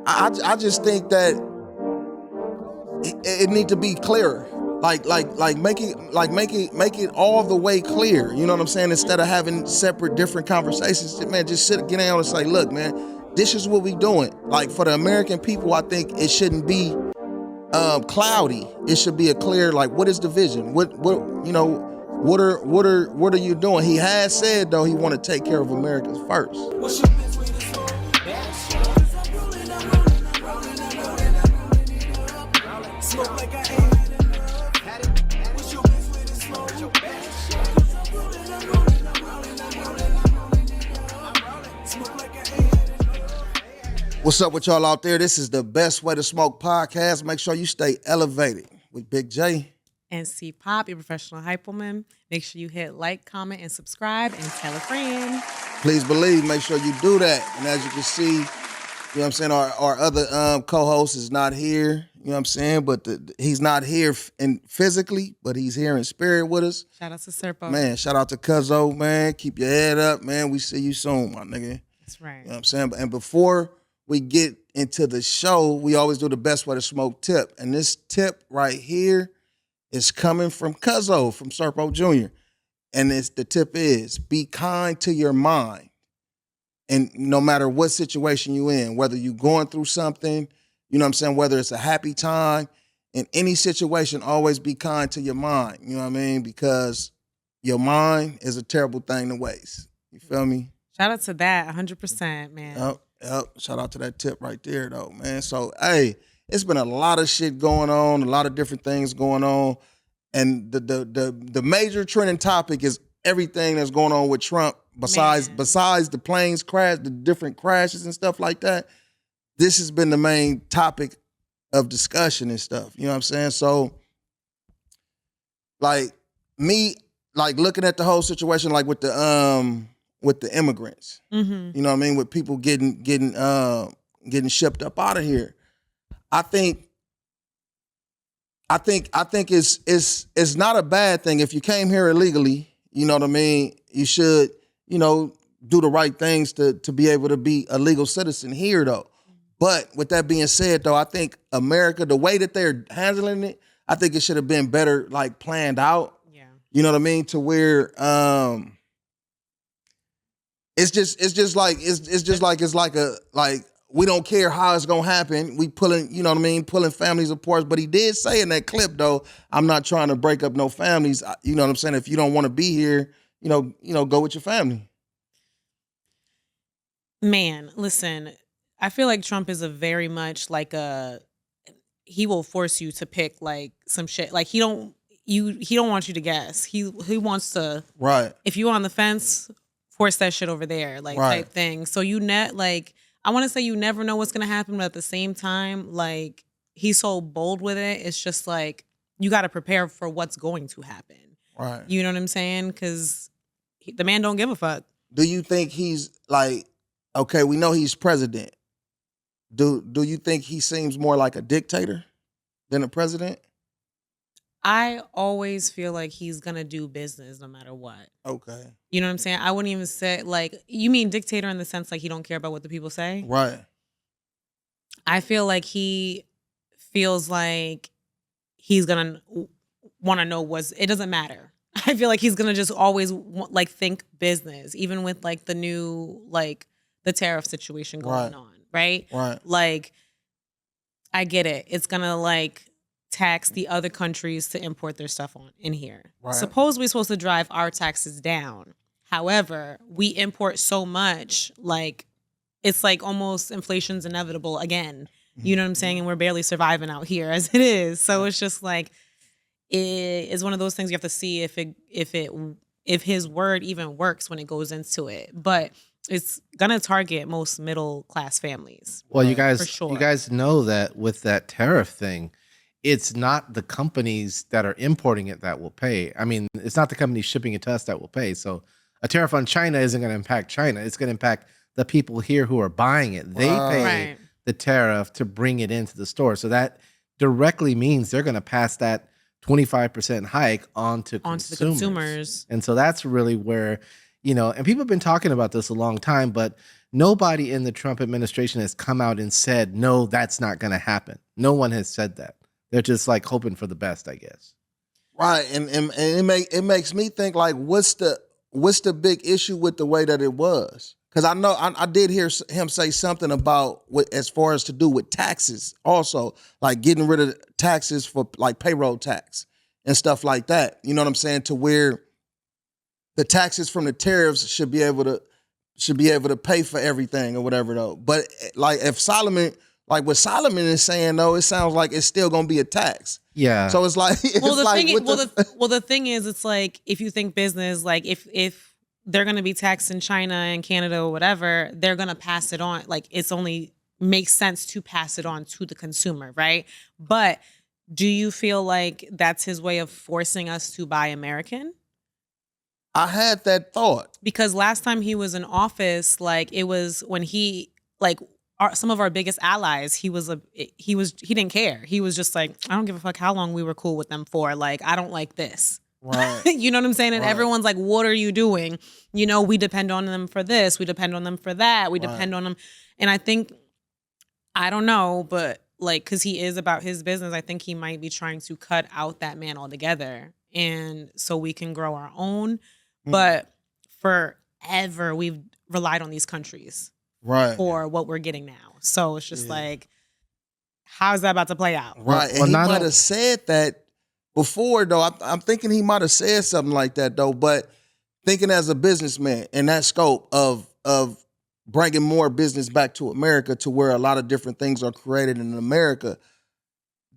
I just think that it need to be clearer. Like make it all the way clear. You know what I'm saying? Instead of having separate, different conversations, man, just get down and say, look, man, this is what we doing. Like for the American people, I think it shouldn't be cloudy. It should be a clear, like, what is the vision? What are you doing? He has said though he want to take care of Americans first. What's up with y'all out there? This is the Best Way to Smoke podcast. Make sure you stay elevated with Big J. And C Pop, your professional hype woman. Make sure you hit like, comment, and subscribe, and tell a friend. Please believe, make sure you do that. And as you can see, you know what I'm saying, our other co-host is not here, you know what I'm saying, but he's not here physically, but he's here in spirit with us. Shout out to Serpo. Man, shout out to Cuzzo, man. Keep your head up, man. We see you soon, my nigga. That's right. You know what I'm saying? And before we get into the show, we always do the Best Way to Smoke tip. And this tip right here is coming from Cuzzo, from Serpo Jr. And the tip is, be kind to your mind. And no matter what situation you're in, whether you're going through something, you know what I'm saying, whether it's a happy time, in any situation, always be kind to your mind. You know what I mean? Because your mind is a terrible thing to waste. You feel me? Shout out to that, 100%, man. Yep. Shout out to that tip right there, though, man. So, hey, it's been a lot of shit going on, a lot of different things going on. And the major trending topic is everything that's going on with Trump, besides the planes crash, the different crashes and stuff like that. This has been the main topic of discussion and stuff. You know what I'm saying? So, like, me, like, looking at the whole situation, like, with the immigrants, mm-hmm. You know what I mean, with people getting shipped up out of here. I think it's not a bad thing if you came here illegally. You know what I mean. You should, do the right things to be able to be a legal citizen here, though. But with that being said, though, I think America, the way that they're handling it, I think it should have been better, like, planned out. Yeah. You know what I mean, to where It's just like we don't care how it's gonna happen. We pulling families apart. But he did say in that clip, though, I'm not trying to break up no families. You know what I'm saying? If you don't want to be here, go with your family. Man, listen, I feel like Trump is a very much like he will force you to pick like some shit. Like he don't want you to guess. He wants to, right. If you're on the fence, force that shit over there, like, right. Type thing. So I want to say you never know what's gonna happen, but at the same time, like, he's so bold with it. It's just like you got to prepare for what's going to happen. Right. You know what I'm saying? Because the man don't give a fuck. Do you think he's like, okay, we know he's president. Do you think he seems more like a dictator than a president? I always feel like he's going to do business no matter what. Okay. You know what I'm saying? I wouldn't even say, like, you mean dictator in the sense like he don't care about what the people say? Right. I feel like he feels like he's going to want to know it doesn't matter. I feel like he's going to just always like think business, even with like the new, like the tariff situation going on. Right. Right. Like, I get it. It's going to like tax the other countries to import their stuff in here. Right. Suppose we're supposed to drive our taxes down. However, we import so much, like, it's like almost inflation's inevitable again. You know what I'm saying? And we're barely surviving out here as it is. So it's just like, it is one of those things you have to see if his word even works when it goes into it. But it's gonna target most middle class families. Well, you guys, for sure. You guys know that with that tariff thing, it's not the companies that are importing it that will pay. I mean, it's not the companies shipping it to us that will pay. So a tariff on China isn't going to impact China. It's going to impact the people here who are buying it. They pay the tariff to bring it into the store. So that directly means they're going to pass that 25% hike onto the consumers. And so that's really where, and people have been talking about this a long time, but Nobody in the Trump administration has come out and said, no, that's not going to happen. No one has said that. They're just like hoping for the best, I guess. Right, and it makes me think like, what's the big issue with the way that it was? Because I know I did hear him say something about what, as far as to do with taxes, also like getting rid of taxes for like payroll tax and stuff like that. You know what I'm saying? To where the taxes from the tariffs should be able to pay for everything or whatever though. But like if Solomon, like what Solomon is saying though, it sounds like it's still gonna be a tax. Yeah. So it's like the thing is, it's like if you think business, like if they're gonna be taxed in China and Canada or whatever, they're gonna pass it on. Like it's only makes sense to pass it on to the consumer, right? But do you feel like that's his way of forcing us to buy American? I had that thought. Because last time he was in office, like it was when he like some of our biggest allies, he didn't care. He was just like, I don't give a fuck how long we were cool with them for. Like, I don't like this. Right. You know what I'm saying? And Right. everyone's like, what are you doing? You know, we depend on them for this. We depend on them for that. We depend on them. And I think, I don't know, but like, because he is about his business, I think he might be trying to cut out that man altogether. And so we can grow our own. But forever, we've relied on these countries for what we're getting now. So it's just like, how is that about to play out? Right. And he might have said that before, though. I'm thinking he might have said something like that, though. But thinking as a businessman in that scope of bringing more business back to America, to where a lot of different things are created in America,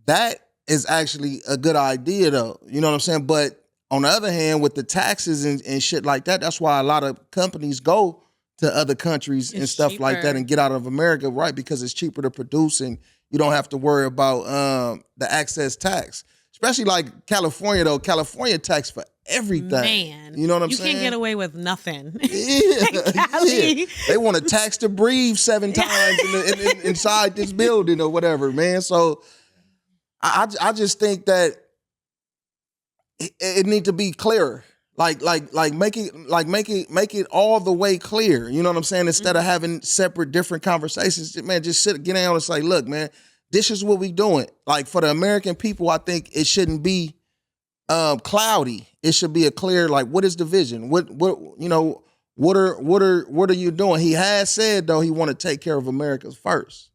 that is actually a good idea, though. You know what I'm saying? But on the other hand, with the taxes and shit like that, that's why a lot of companies go to other countries and stuff cheaper. like that and get out of America, right? Because it's cheaper to produce and you don't have to worry about the excess tax. Especially like California, though. California tax for everything. Man. You know what I'm saying? You can't get away with nothing. Yeah. They want to tax to breathe 7 times inside this building or whatever, man. So I just think that it need to be clearer. Like make it all the way clear. You know what I'm saying? Instead of having separate different conversations, man, just get down and say, look, man, this is what we doing. Like for the American people, I think it shouldn't be cloudy. It should be a clear, like, what is the vision? What are you doing? He has said though he want to take care of America first.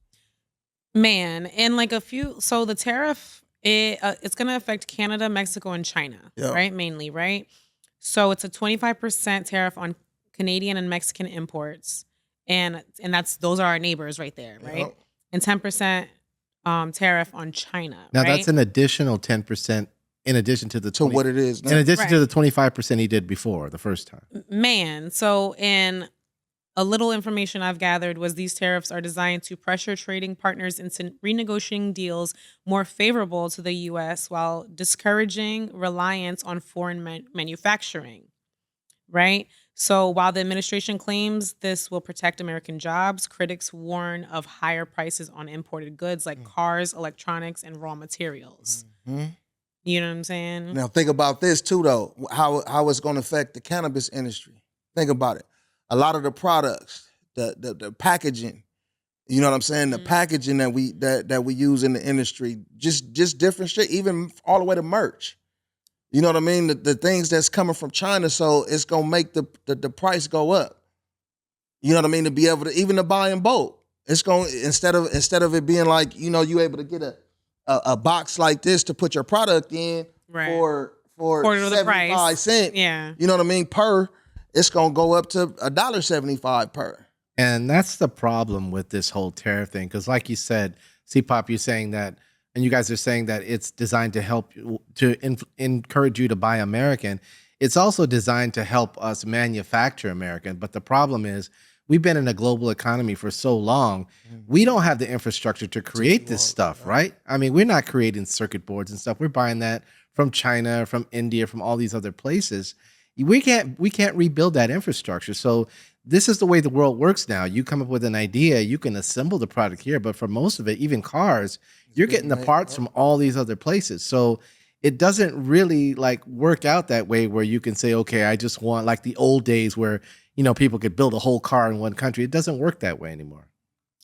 Man, and like so the tariff, it's going to affect Canada, Mexico, and China, right? Mainly, right? So it's a 25% tariff on Canadian and Mexican imports, and those are our neighbors right there, right? Yep. And 10% tariff on China. Now right? that's an additional 10% in addition to the what it is now. In addition to the 25% he did before the first time. Man, so in a little information I've gathered was these tariffs are designed to pressure trading partners into renegotiating deals more favorable to the U.S. while discouraging reliance on foreign manufacturing, right? So while the administration claims this will protect American jobs, critics warn of higher prices on imported goods like cars, electronics, and raw materials. Mm-hmm. You know what I'm saying? Now think about this too, though. How it's going to affect the cannabis industry. Think about it. A lot of the products, the packaging, you know what I'm saying? The packaging that we use in the industry, just different shit, even all the way to merch. You know what I mean? The things that's coming from China, so it's gonna make the price go up. You know what I mean? To be able to even to buy in bulk, it's going instead of it being like, you know, you able to get a box like this to put your product in for quarter of the 75 price. cents. Yeah. You know what I mean? Per. It's going to go up to $1.75 per. And that's the problem with this whole tariff thing. Because like you said, C-Pop, you're saying that, and you guys are saying that it's designed to help you, to encourage you to buy American. It's also designed to help us manufacture American. But the problem is we've been in a global economy for so long. We don't have the infrastructure to create this stuff, right? I mean, we're not creating circuit boards and stuff. We're buying that from China, from India, from all these other places. We can't rebuild that infrastructure. So this is the way the world works now. You come up with an idea, you can assemble the product here, but for most of it, even cars, you're getting the parts from all these other places. So it doesn't really like work out that way where you can say, okay, I just want like the old days where, people could build a whole car in one country. It doesn't work that way anymore.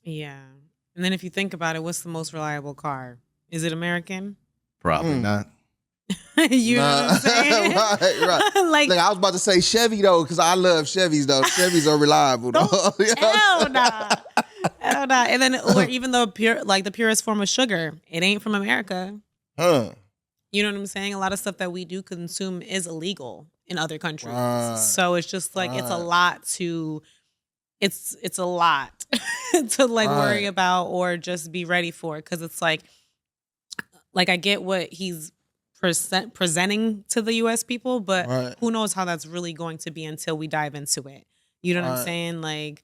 Yeah. And then if you think about it, what's the most reliable car? Is it American? Probably not. You know what I'm saying? right. Like, I was about to say Chevy though, because I love Chevys though. Chevys are reliable though. hell nah. Hell nah. And then, or even the purest form of sugar, it ain't from America. Huh. You know what I'm saying? A lot of stuff that we do consume is illegal in other countries. Right. So it's just like it's a lot to like worry about or just be ready for, because it's like I get what he's presenting to the US people, but who knows how that's really going to be until we dive into it. You know what I'm saying? Like,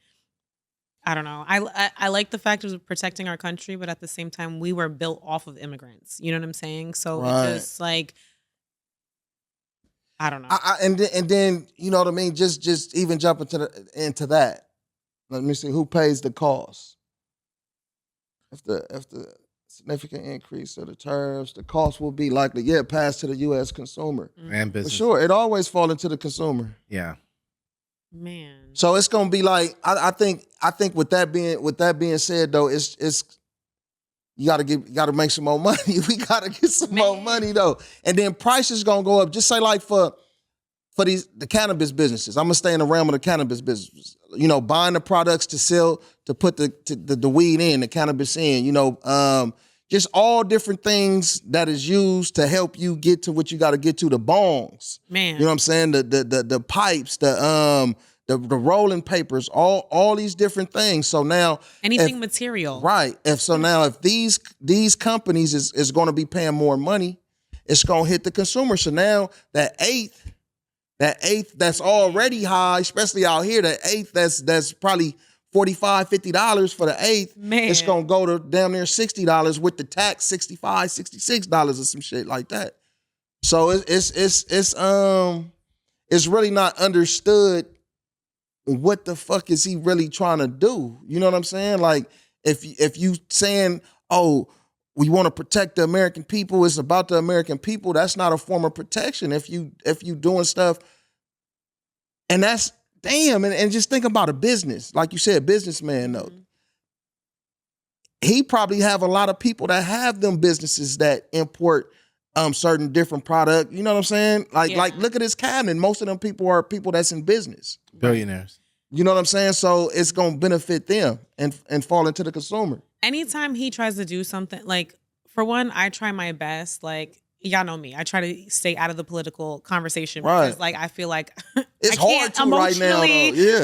I don't know. I like the fact of protecting our country, but at the same time, we were built off of immigrants. You know what I'm saying? So it's just like, I don't know. And then you know what I mean. Just even jump into that. Let me see who pays the cost. If the significant increase of the tariffs, the cost will be likely passed to the U.S. consumer and business. For sure. It always falls into the consumer. Yeah. Man. So it's gonna be like I think with that being said though, it's you gotta make some more money. We gotta get some more money though, and then prices gonna go up. Just say like for the cannabis businesses. I'm gonna stay in the realm of the cannabis business. Buying the products to sell, to put the weed in, the cannabis in. Just all different things that is used to help you get to what you got to get to. The bongs, man. You know what I'm saying? The pipes, the rolling papers, all these different things. So now anything material, right? If these companies is going to be paying more money, it's going to hit the consumer. So now that eighth that's already high, especially out here, that eighth that's probably $45, $50 for the eighth, man, it's gonna go to damn near $60 with the tax, $65, $66 or some shit like that. So it's really not understood what the fuck is he really trying to do. You know what I'm saying? Like if you saying, oh, we want to protect the American people, it's about the American people, that's not a form of protection. If you doing stuff, and that's damn, and just think about a business, like you said, businessman though. Mm-hmm. He probably have a lot of people that have them businesses that import certain different product. You know what I'm saying? Like look at his cabinet. Most of them people are people that's in business. Billionaires. You know what I'm saying? So it's gonna benefit them and fall into the consumer. Anytime he tries to do something, like, for one, I try my best, like, y'all know me. I try to stay out of the political conversation because, like, I feel like it's I can't hard to right now,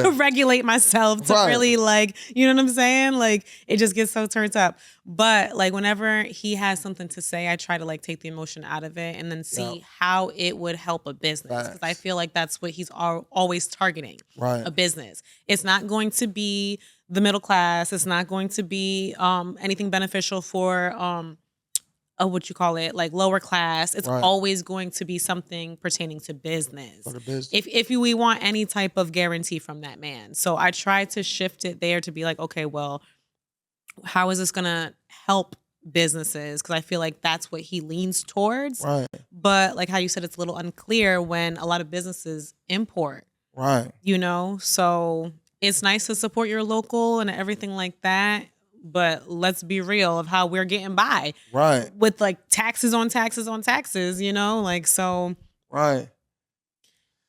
though. regulate myself to really, like, you know what I'm saying? Like, it just gets so turned up. But, like, whenever he has something to say, I try to, like, take the emotion out of it and then see how it would help a business. Because I feel like that's what he's always targeting, a business. It's not going to be the middle class. It's not going to be anything beneficial for what you call it, like lower class. It's always going to be something pertaining to business. If we want any type of guarantee from that man. So I try to shift it there to be like, okay, well, how is this gonna help businesses? Because I feel like that's what he leans towards. Right. But like how you said, it's a little unclear when a lot of businesses import. Right. You know, so it's nice to support your local and everything like that. But let's be real of how we're getting by. Right. With like taxes on taxes on taxes, you know, like, so. Right.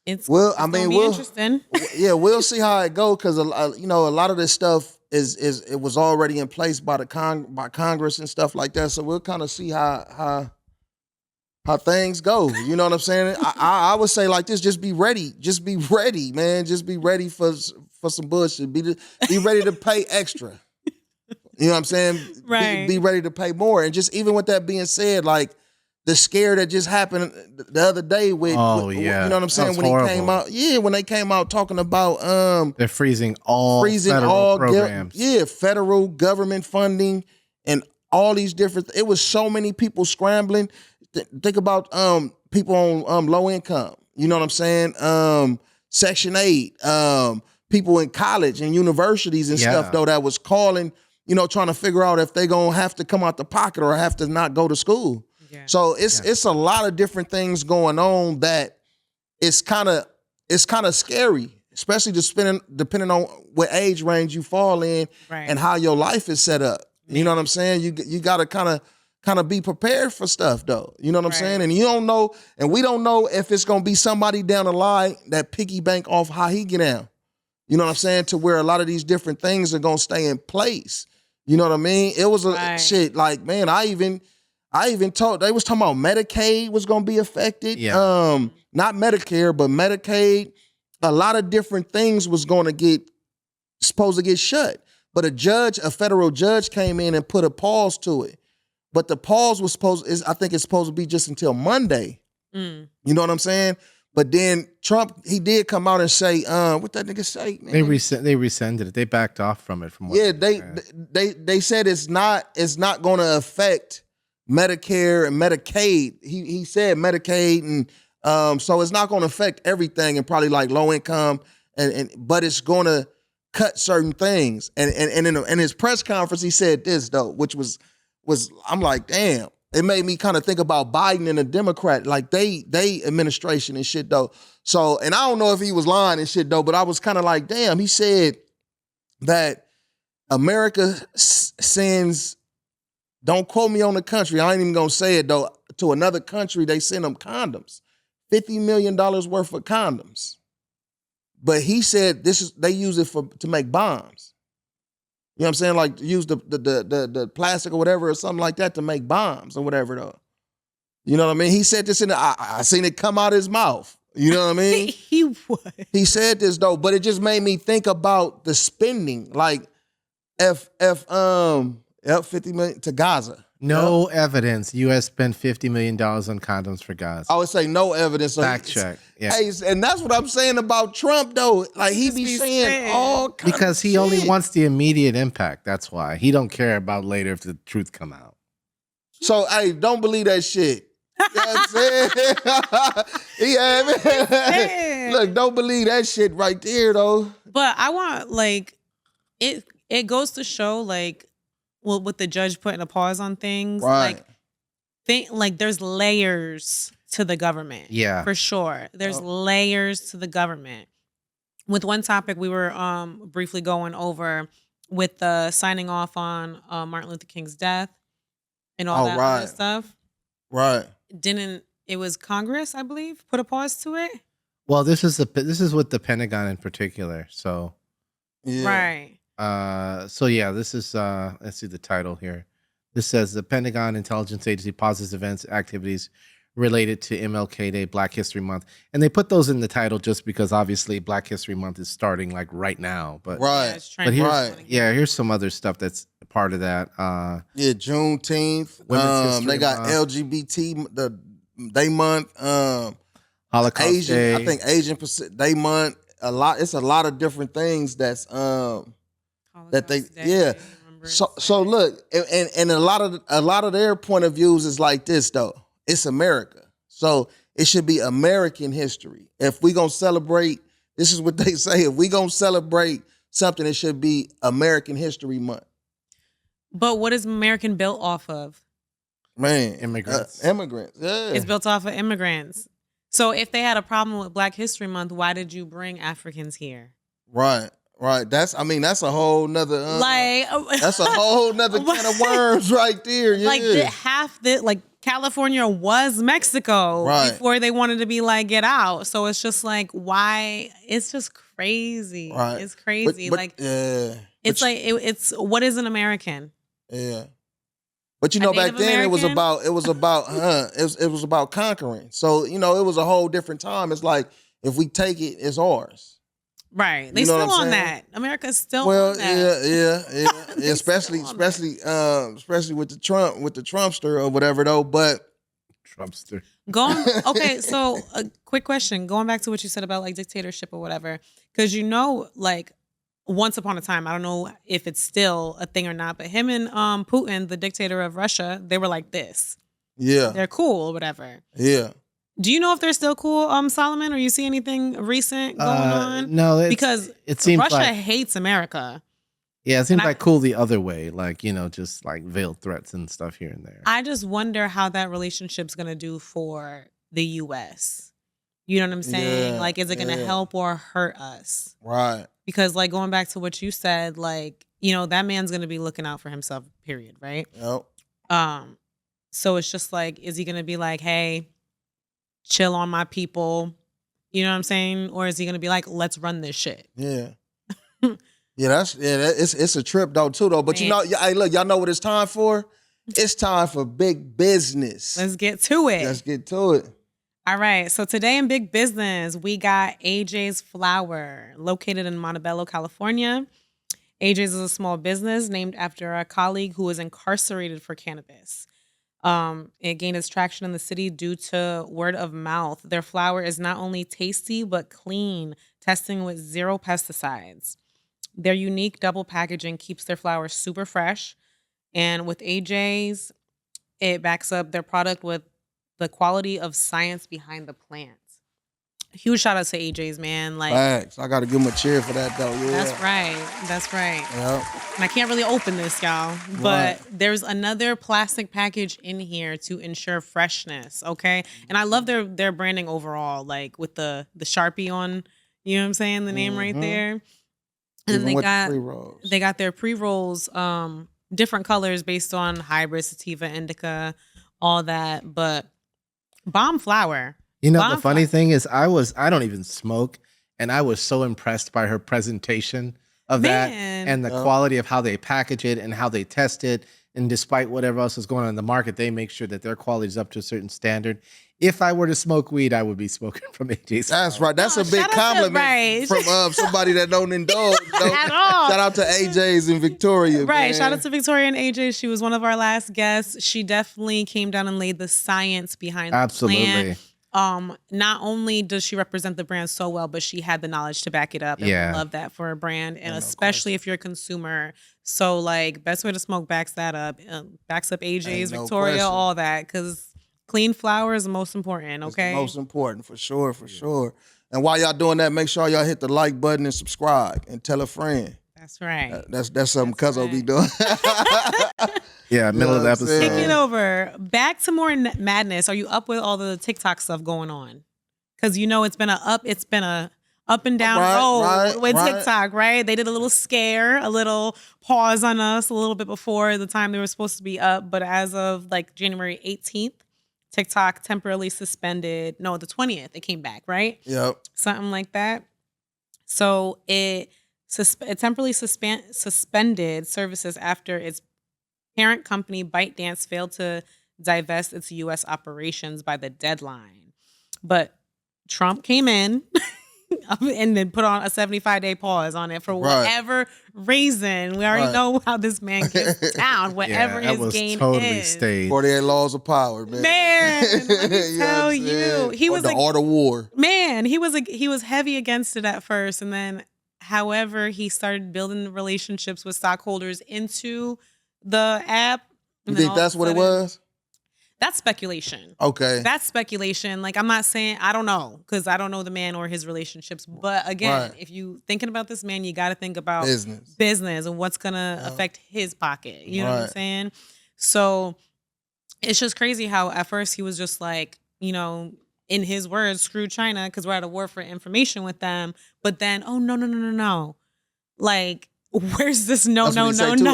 It's interesting. Yeah, we'll see how it goes because, you know, a lot of this stuff it was already in place by by Congress and stuff like that. So we'll kind of see how things go. You know what I'm saying? I would say like this: just be ready. Just be ready, man. Just be ready for some bullshit. Be ready to pay extra. You know what I'm saying? Right. Be ready to pay more. And just even with that being said, like the scare that just happened the other day with, you know what I'm saying? When horrible. He came out, when they came out talking about they're freezing all programs. Federal government funding and all these different. It was so many people scrambling. Think about people on low income. You know what I'm saying? Section 8, people in college and universities and stuff though that was calling. You know, trying to figure out if they're going to have to come out the pocket or have to not go to school. Yeah. So it's a lot of different things going on that it's kind of scary, especially depending on what age range you fall in Right. and how your life is set up. You know what I'm saying? You got to kind of be prepared for stuff though. You know what I'm saying? And you don't know, and we don't know if it's gonna be somebody down the line that piggy bank off how he get down. You know what I'm saying? To where a lot of these different things are gonna stay in place. You know what I mean? It was a shit like, man, I even told, they was talking about Medicaid was gonna be affected. Yeah. Not Medicare, but Medicaid. A lot of different things was gonna supposed to get shut. But a federal judge came in and put a pause to it. But the pause was I think it's supposed to be just until Monday. You know what I'm saying? But then Trump, he did come out and say, what that nigga say? Man? They rescinded it. They backed off from it. From what they said it's not going to affect Medicare and Medicaid. He said Medicaid, and so it's not going to affect everything, and probably like low income, but it's going to cut certain things. And in his press conference, he said this though, which was I'm like, damn. It made me kind of think about Biden and the Democrat, like they administration and shit though. So, and I don't know if he was lying and shit though, but I was kind of like, damn, he said that America sends, don't quote me on the country, I ain't even gonna say it though, to another country, they send them condoms, $50 million worth of condoms. But he said they use it to make bombs. You know what I'm saying? Like use the plastic or whatever or something like that to make bombs or whatever though. You know what I mean? He said this I seen it come out of his mouth. You know what I mean? He would. He said this though, but it just made me think about the spending. Like if 50 million to Gaza. No evidence. U.S. spent $50 million on condoms for Gaza. I would say no evidence. Fact check. Yeah. Hey, and that's what I'm saying about Trump, though. Like he be saying all kinds because he only wants the immediate impact. That's why he don't care about later if the truth come out. So, hey, don't believe that shit. You know what I'm saying? Look, don't believe that shit right there, though. But I want it goes to show well, with the judge putting a pause on things, right? There's layers to the government. Yeah. For sure. There's layers to the government. With one topic we were briefly going over with the signing off on Martin Luther King's death and all that other stuff. Right. It was Congress, I believe, put a pause to it? Well, this is with the Pentagon in particular. So yeah. Right. So yeah, this is let's see the title here. This says the Pentagon Intelligence Agency pauses events activities related to MLK Day, Black History Month, and they put those in the title just because obviously Black History Month is starting like right now. But here's some other stuff that's part of that. Juneteenth. They got LGBT Day Month. Holocaust Asian Day. I think Asian Pacific Day Month. It's a lot of different things that's that they So look, and a lot of their point of views is like this though. It's America, so it should be American history. If we gonna celebrate, this is what they say. If we gonna celebrate something, it should be American History Month. But what is American built off of? Man, immigrants. Immigrants. Yeah. It's built off of immigrants. So if they had a problem with Black History Month, why did you bring Africans here? Right. That's a whole nother that's a whole nother can of worms right there. Yeah. California was Mexico before they wanted to be like, get out. So it's just like, why? It's just crazy. Right. It's crazy. It's what is an American? Yeah. But back then it was about conquering. So, it was a whole different time. It's like, if we take it, it's ours. Right. They still on that. America's still on that. Yeah. especially with the Trumpster or whatever though. But Trumpster. Okay, so a quick question. Going back to what you said about like dictatorship or whatever. Because once upon a time, I don't know if it's still a thing or not, but him and Putin, the dictator of Russia, they were like this. Yeah. They're cool or whatever. Yeah. Do you know if they're still cool, Solomon, or you see anything recent going on? No, because it seems Russia like hates America. Yeah, it seems And like cool the other way, like, just like veiled threats and stuff here and there. I just wonder how that relationship's gonna do for the US. You know what I'm saying? Yeah, Like, is it gonna yeah. help or hurt us? Right. Because like going back to what you said, like, that man's gonna be looking out for himself, period, right? Yep. So it's just like, is he gonna be like, hey, chill on my people? You know what I'm saying? Or is he gonna be like, let's run this shit? Yeah. It's a trip though too though. But Man. hey, look, y'all know what it's time for? It's time for big business. Let's get to it. Let's get to it. All right. So today in big business, we got AJ's Flower, located in Montebello, California. AJ's is a small business named after a colleague who was incarcerated for cannabis. It gained its traction in the city due to word of mouth. Their flower is not only tasty, but clean, testing with 0 pesticides. Their unique double packaging keeps their flower super fresh. And with AJ's, it backs up their product with the quality of science behind the plants. Huge shout out to AJ's, man. Like, Facts. I got to give him a cheer for that though. Yeah. That's right. Yep. And I can't really open this, y'all, but Right. there's another plastic package in here to ensure freshness. Okay, and I love their branding overall, like with the Sharpie on. You know what I'm saying? The name right Mhm. there. And Even then with the pre-rolls. they got their pre-rolls, different colors based on hybrid, sativa, indica, all that. But bomb flower. The Bomb funny flower. thing is I don't even smoke, and I was so impressed by her presentation of that Man. and the Yep. quality of how they package it and how they test it. And despite whatever else is going on in the market, they make sure that their quality is up to a certain standard. If I were to smoke weed, I would be smoking from AJ's. That's right. That's Oh, a big shout out to- compliment right. from somebody that don't indulge. At all. Shout out to AJ's in Victoria. Right. Man. Shout out to Victoria and AJ. She was one of our last guests. She definitely came down and laid the science behind the Absolutely. plant. Not only does she represent the brand so well, but she had the knowledge to back it up. And Yeah. we love that for a brand, and Yeah, no especially if you're a consumer. So, like, Best Way to Smoke backs that up. Backs up AJ's, Ain't no Victoria, question. all that. Because clean flower is the most important, It's okay? the most important, for sure, for sure. And while y'all doing that, make sure y'all hit the like button and subscribe and tell a friend. That's right. That's something That's Cuzzo be right. doing. Yeah, middle of the what I'm saying? episode. Take it over. Back to more madness. Are you up with all the TikTok stuff going on? Because it's been a up and down road with TikTok, right? They did a little scare, a little pause on us a little bit before the time they were supposed to be up. But as of like January 18th, TikTok temporarily suspended. No, the 20th, it came back, right? Yep. Something like that. So it temporarily suspended services after its parent company ByteDance failed to divest its U.S. operations by the deadline. But Trump came in and then put on a 75-day pause on it for whatever reason. We already Right. know how this man gets down, whatever Yeah, that his was game totally is. staged. 48 laws of power, man. Man, let me You know what tell I'm you, saying? he Or was the like- art of war. Man, he was heavy against it at first, and then, however, he started building relationships with stockholders into the app. You and then think all of that's a what it sudden- was? That's speculation. Okay. That's speculation. Like, I'm not saying, I don't know, because I don't know the man or his relationships. But again, Right. if you thinking about this man, you got to think about Business. and what's gonna Yeah. affect his pocket. You know what I'm Right. saying? So it's just crazy how at first he was just like, in his words, screw China because we're at a war for information with them. But then, oh no. Like, where's this no. No. No.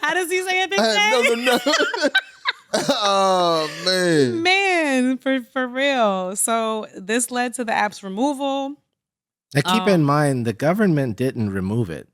How does he say it, Big J? No. Oh man. Man, for real. So this led to the app's removal. Now keep in mind, the government didn't remove it.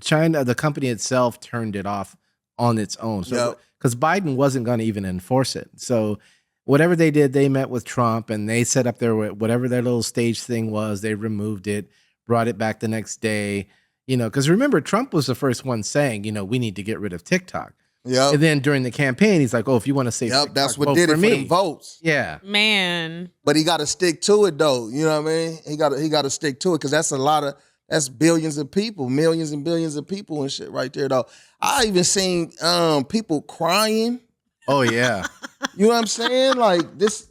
China, the company itself, turned it off on its own. So, Yep. because Biden wasn't going to even enforce it. So, whatever they did, they met with Trump and they set up their whatever their little stage thing was. They removed it, brought it back the next day. Because remember, Trump was the first one saying, we need to get rid of TikTok. Yep. And then during the campaign, he's like, "Oh, if you want to save Yep. TikTok, That's what vote did it for for me." them votes. Yeah. Man. But he got to stick to it though. You know what I mean? He got to stick to it because that's billions of people, millions and billions of people and shit right there though. I even seen people crying. Oh yeah. You know what I'm saying? Like this.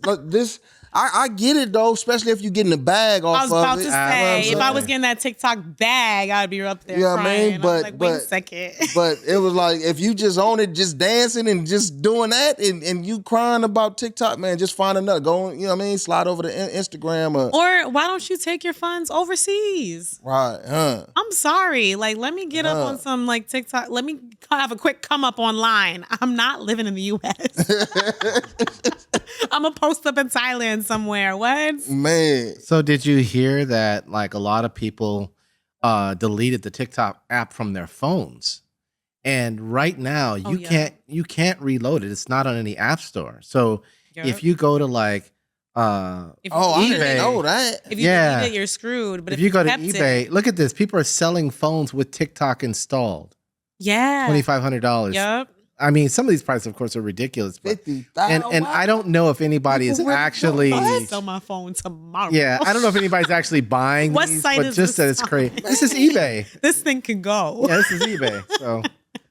I get it though, especially if you getting the bag off I was about of it. to You know what I'm say, if saying? I was getting that TikTok bag, I'd be up there You know what I crying. mean? I was like, wait a second. But it was like, if you just own it, just dancing and just doing that, and you crying about TikTok, man, just find another. Go, you know what I mean? Slide over to Instagram. Or why don't you take your funds overseas? Right, huh? I'm sorry. Like, let me get up on some like TikTok. Let me have a quick come up online. I'm not living in the U.S. I'm gonna post up in Thailand somewhere. What? Man. So did you hear that like a lot of people deleted the TikTok app from their phones? And right now you can't reload it. It's not on any app store. So if you go to like I didn't know that. If you delete it, you're screwed. But if you go to eBay, look at this. People are selling phones with TikTok installed. Yeah. $2,500. Yep. I mean, some of these prices, of course, are ridiculous. But, and I don't know if anybody is actually sell my phone tomorrow. Yeah, I don't know if anybody's actually buying What these, site but is just that this it's crazy. This is eBay. This thing can go. Yeah, this is eBay. So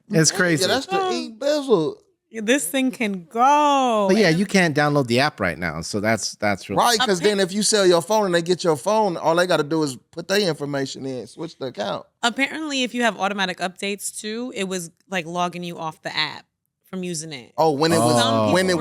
it's crazy. Yeah, that's the e-bezel. This thing can go. But yeah, you can't download the app right now. So that's really Right, because then if you sell your phone and they get your phone, all they got to do is put their information in, switch the account. Apparently, if you have automatic updates too, it was like logging you off the app from using it. Oh, when it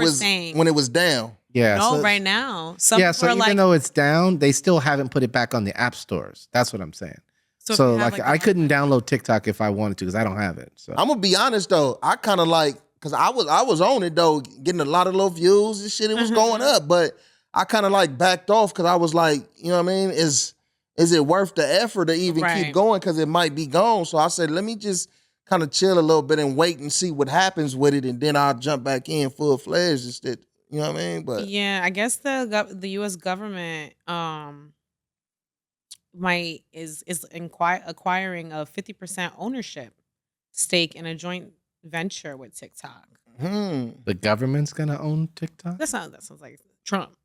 saying, when it was down. Yeah. No, so, right now. So even like, though it's down, they still haven't put it back on the app stores. That's what I'm saying. So like I couldn't download TikTok if I wanted to because I don't have it. So I'm gonna be honest though, I kind of like, because I was on it though, getting a lot of little views and shit. It was going up, but I kind of like backed off because I was like, you know what I mean? Is it worth the effort to even keep going? Because it might be gone. So I said, let me just kind of chill a little bit and wait and see what happens with it, and then I'll jump back in full fledged instead. You know what I mean? But yeah, I guess the U.S. government is acquiring a 50% ownership stake in a joint venture with TikTok. The government's gonna own TikTok? That sounds like Trump.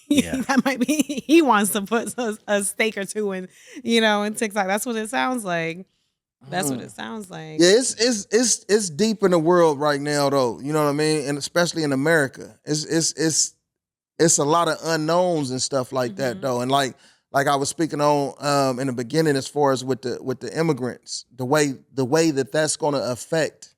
Yeah. That might be, he wants to put a stake or two in TikTok. That's what it sounds like. That's what it sounds like. yeah, it's deep in the world right now though. You know what I mean? And especially in America, it's a lot of unknowns and stuff like that though. And like I was speaking on in the beginning, as far as with the immigrants, the way that that's going to affect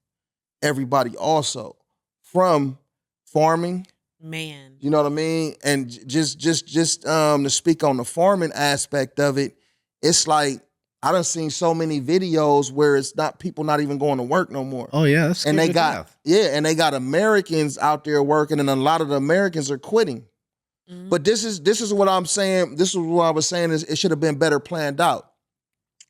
everybody also, from farming. Man. You know what I mean? And just to speak on the farming aspect of it, it's like I done seen so many videos where it's not people not even going to work no more. Oh yeah, that's and they got Americans out there working, and a lot of the Americans are quitting. Mm-hmm. But this is what I'm saying. This is what I was saying is it should have been better planned out.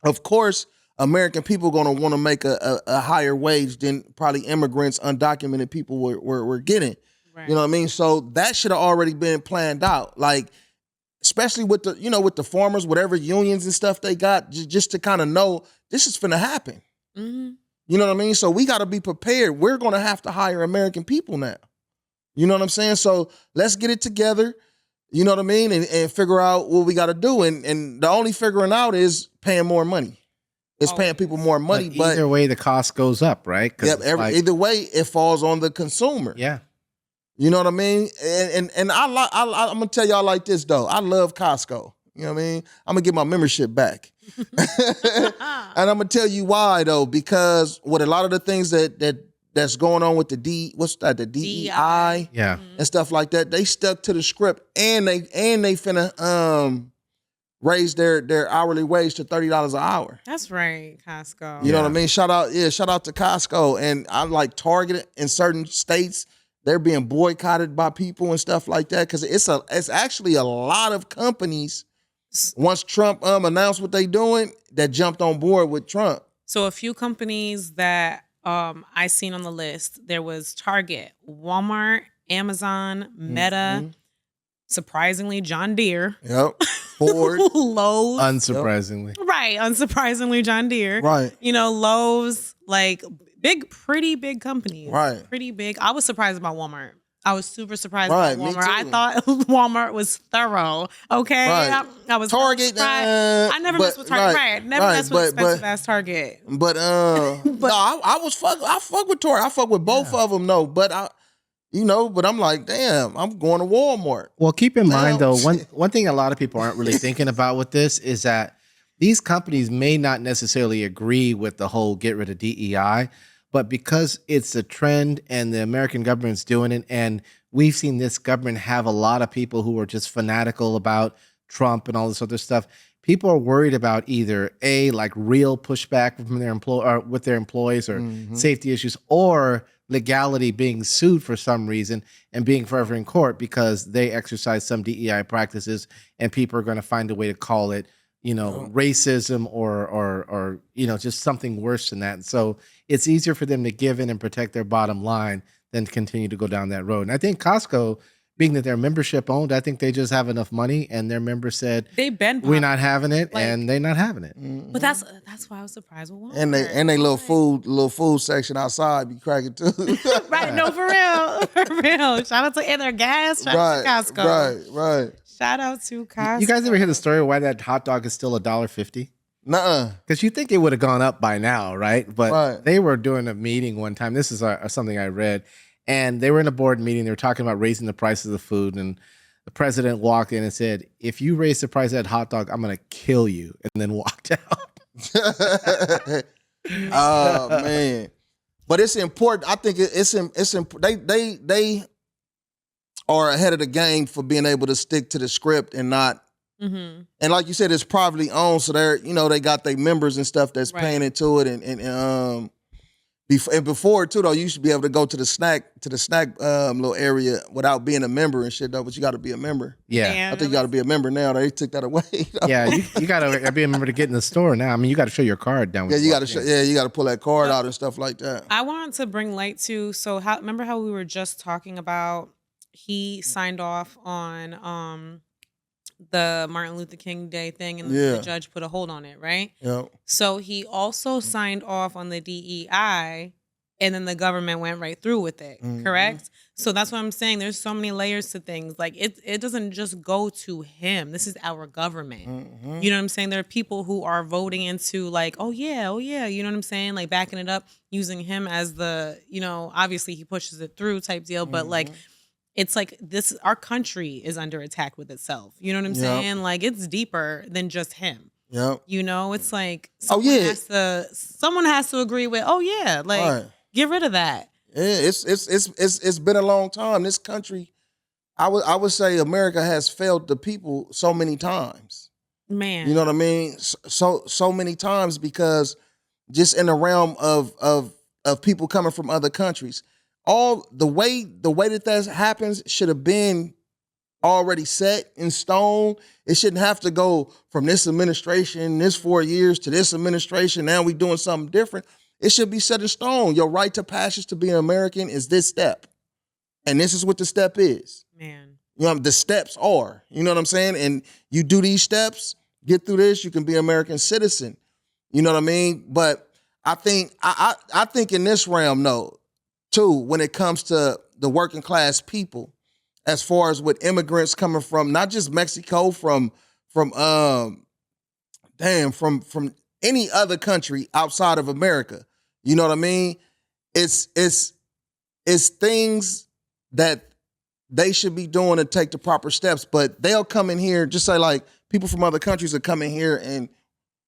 Of course, American people going to want to make a higher wage than probably immigrants, undocumented people were getting. Right. You know what I mean? So that should have already been planned out. Like, especially with the farmers, whatever unions and stuff they got, just to kind of know this is finna happen. Mm-hmm. You know what I mean? So we got to be prepared. We're going to have to hire American people now. You know what I'm saying? So let's get it together. You know what I mean? And figure out what we got to do. And the only figuring out is paying more money. It's paying people more money. But either way, the cost goes up, right? Yep. Either way, it falls on the consumer. Yeah. You know what I mean? And I'm gonna tell y'all like this though. I love Costco. You know what I mean? I'm gonna get my membership back. And I'm gonna tell you why though, because with a lot of the things that's going on with the DEI, yeah, and stuff like that, they stuck to the script, and they finna raise their hourly wage to $30 an hour. That's right, Costco. You know what I mean? Shout out to Costco. And I like Target in certain states. They're being boycotted by people and stuff like that, because it's actually a lot of companies, once Trump announced what they doing, that jumped on board with Trump. So a few companies that I seen on the list, there was Target, Walmart, Amazon, Meta, surprisingly John Deere. Yep. Ford. Lowe's. Unsurprisingly. Yep. Right. Unsurprisingly John Deere. Right. Lowe's, like pretty big companies. Right. Pretty big. I was surprised about Walmart. I was super surprised right, by Walmart. Me too. I thought Walmart was thorough. Okay. Right. I was Target. I never messed with Target. Right. Never messed with expensive ass Target. But no, I fuck with Target. I fuck with both of them though. But But I'm like, damn, I'm going to Walmart. Well, keep in mind Now- though, one thing a lot of people aren't really thinking about with this is that these companies may not necessarily agree with the whole get rid of DEI, but because it's a trend and the American government's doing it, and we've seen this government have a lot of people who are just fanatical about Trump and all this other stuff. People are worried about either like real pushback from their with their employees, or safety issues, or legality, being sued for some reason and being forever in court because they exercise some DEI practices, and people are going to find a way to call it, racism or just something worse than that. And so it's easier for them to give in and protect their bottom line than continue to go down that road. And I think Costco, being that they're membership owned, I think they just have enough money, and their members said, we're not having it, and they're not having it. But that's why I was surprised with Walmart. And they little food section outside be cracking too. Right, no, for real. Shout out to their gas. Shout out to Costco. Right. Shout out to Costco. You guys ever hear the story why that hot dog is still $1.50? Nuh-uh. Because you think it would have gone up by now, right? But they were doing a meeting one time. This is something I read. And they were in a board meeting. They were talking about raising the price of the food. And the president walked in and said, if you raise the price of that hot dog, I'm going to kill you. And then walked out. Oh, man. But it's important. I think it's important. They are ahead of the game for being able to stick to the script and not. Mm-hmm. And like you said, it's privately owned. So they're, they got their members and stuff that's paying into it. And before too, though, you used to be able to go to the snack little area without being a member and shit, though. But you got to be a member. Yeah, I think you got to be a member now. They took that away. Yeah, you got to be a member to get in the store now. I mean, you got to show your card down. Yeah, you got to you got to pull that card out and stuff like that. I wanted to bring light to. So remember how we were just talking about? He signed off on the Martin Luther King Day thing, and the judge put a hold on it, right? Yeah. So he also signed off on the DEI, and then the government went right through with it, correct? So that's what I'm saying. There's so many layers to things. Like, it doesn't just go to him. This is our government. You know what I'm saying? There are people who are voting into like, oh yeah. You know what I'm saying? Like, backing it up, using him as the, obviously he pushes it through type deal, but like, it's like this, our country is under attack with itself. You know what I'm saying? Like, it's deeper than just him. Yep. It's like someone has to agree with, get rid of that. Yeah, it's been a long time. This country, I would say America has failed the people so many times. Man. You know what I mean? So many times, because just in the realm of people coming from other countries. All the way that happens should have been already set in stone. It shouldn't have to go from this administration, this 4 years, to this administration. Now we doing something different. It should be set in stone. Your right to passage to be an American is this step. And this is what the step is. Man. The steps are. You know what I'm saying? And you do these steps, get through this, you can be an American citizen. You know what I mean? But I think in this realm, though, too, when it comes to the working class people, as far as with immigrants coming from not just Mexico, from any other country outside of America, you know what I mean? It's things that they should be doing to take the proper steps, but they'll come in here, just say like people from other countries will come in here and